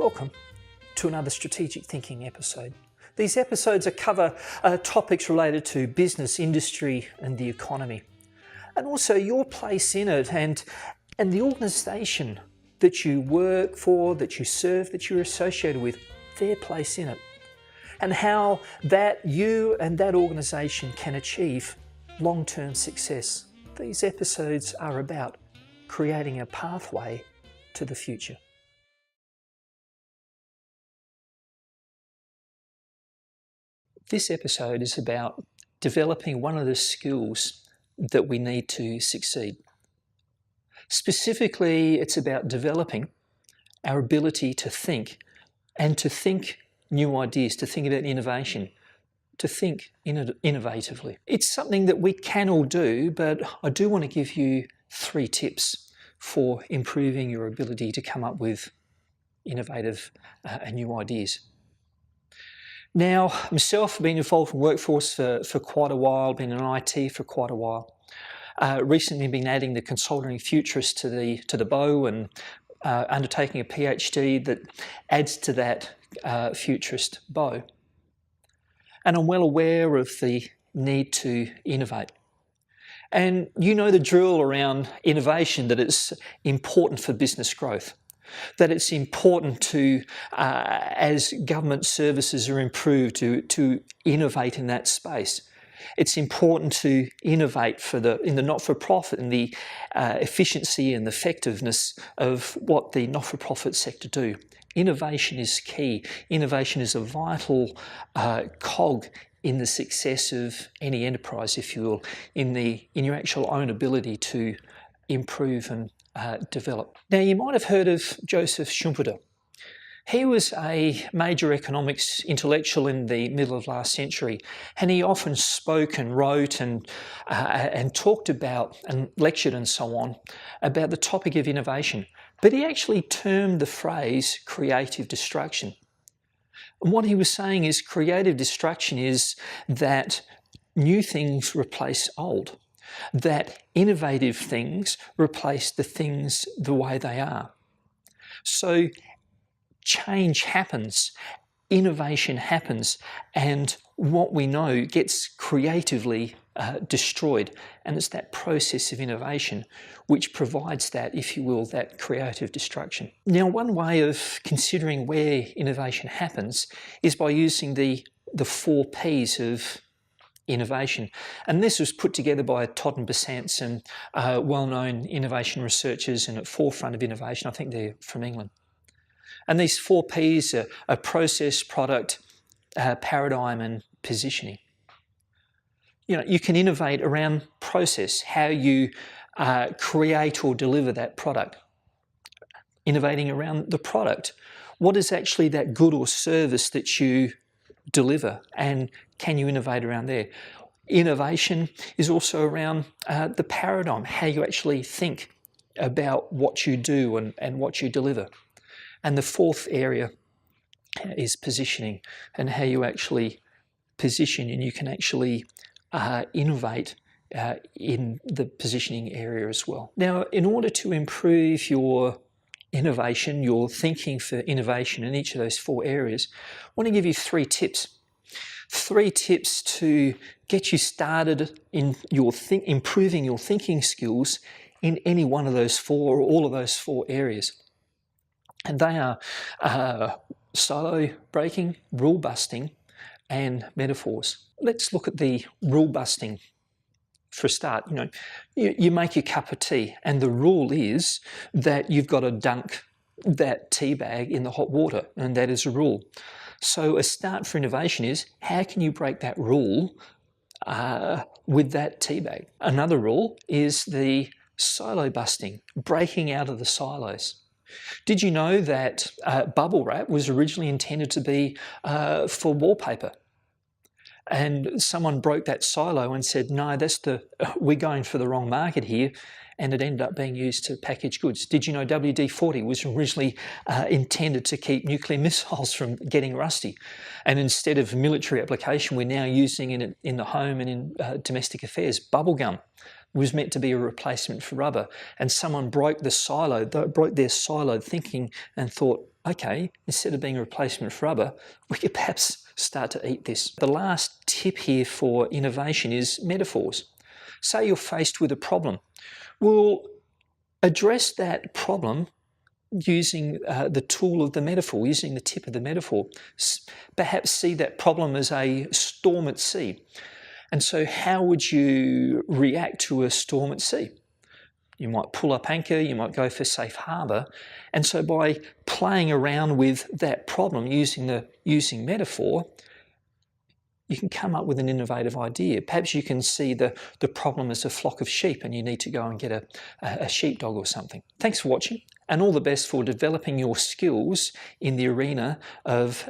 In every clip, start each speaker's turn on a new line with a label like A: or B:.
A: Welcome to another Strategic Thinking episode. These episodes cover topics related to business, industry and the economy, and also your place in it and the organisation that you work for, that you serve, that you're associated with, their place in it, and how that you and that organisation can achieve long-term success. These episodes are about creating a pathway to the future. This episode is about developing one of the skills that we need to succeed. Specifically, it's about developing our ability to think and to think new ideas, to think about innovation, to think innovatively. It's something that we can all do, but I do want to give you 3 tips for improving your ability to come up with innovative and new ideas. Now, myself, I've been involved in workforce for quite a while, been in IT for quite a while. Recently been adding the consulting futurist to the bow and undertaking a PhD that adds to that futurist bow. And I'm well aware of the need to innovate. And you know the drill around innovation, that it's important for business growth, that it's important to, as government services are improved, to innovate in that space. It's important to innovate in the not-for-profit and the efficiency and effectiveness of what the not-for-profit sector do. Innovation is key. Innovation is a vital cog in the success of any enterprise, if you will, in your actual own ability to improve and develop. Now, you might have heard of Joseph Schumpeter. He was a major economics intellectual in the middle of last century, and he often spoke and wrote and talked about and lectured and so on about the topic of innovation. But he actually termed the phrase creative destruction. And what he was saying is creative destruction is that new things replace old, that innovative things replace the things the way they are. So change happens, innovation happens, and what we know gets creatively destroyed. And it's that process of innovation which provides that, if you will, that creative destruction. Now, one way of considering where innovation happens is by using the 4 Ps of innovation. And this was put together by Todd and Besant, some well-known innovation researchers and at forefront of innovation. I think they're from England. And these 4 Ps are process, product, paradigm and positioning. You know, you can innovate around process, how you create or deliver that product. Innovating around the product. What is actually that good or service that you deliver, and can you innovate around there? Innovation is also around the paradigm, how you actually think about what you do and what you deliver. And the 4th area is positioning, and how you actually position, and you can actually innovate in the positioning area as well. Now, in order to improve your innovation, your thinking for innovation in each of those 4 areas, I want to give you 3 tips. 3 tips to get you started in improving your thinking skills in any one of those 4 or all of those 4 areas. And they are silo breaking, rule busting, and metaphors. Let's look at the rule busting for a start. You know, you make your cup of tea, and the rule is that you've got to dunk that tea bag in the hot water, and that is a rule. So a start for innovation is, how can you break that rule with that tea bag? Another rule is the silo busting, breaking out of the silos. Did you know that bubble wrap was originally intended to be for wallpaper? And someone broke that silo and said, no, we're going for the wrong market here. And it ended up being used to package goods. Did you know WD-40 was originally intended to keep nuclear missiles from getting rusty? And instead of military application, we're now using it in the home and in domestic affairs. Bubble gum was meant to be a replacement for rubber, and someone broke their siloed thinking and thought, okay, instead of being a replacement for rubber, we could perhaps start to eat this. The last tip here for innovation is metaphors. Say you're faced with a problem. We'll address that problem using the tool of the metaphor, using the tip of the metaphor. Perhaps see that problem as a storm at sea. And so how would you react to a storm at sea? You might pull up anchor, you might go for safe harbour. And so by playing around with that problem using metaphor, you can come up with an innovative idea. Perhaps you can see the problem as a flock of sheep and you need to go and get a sheepdog or something. Thanks for watching, and all the best for developing your skills in the arena of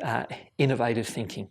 A: innovative thinking.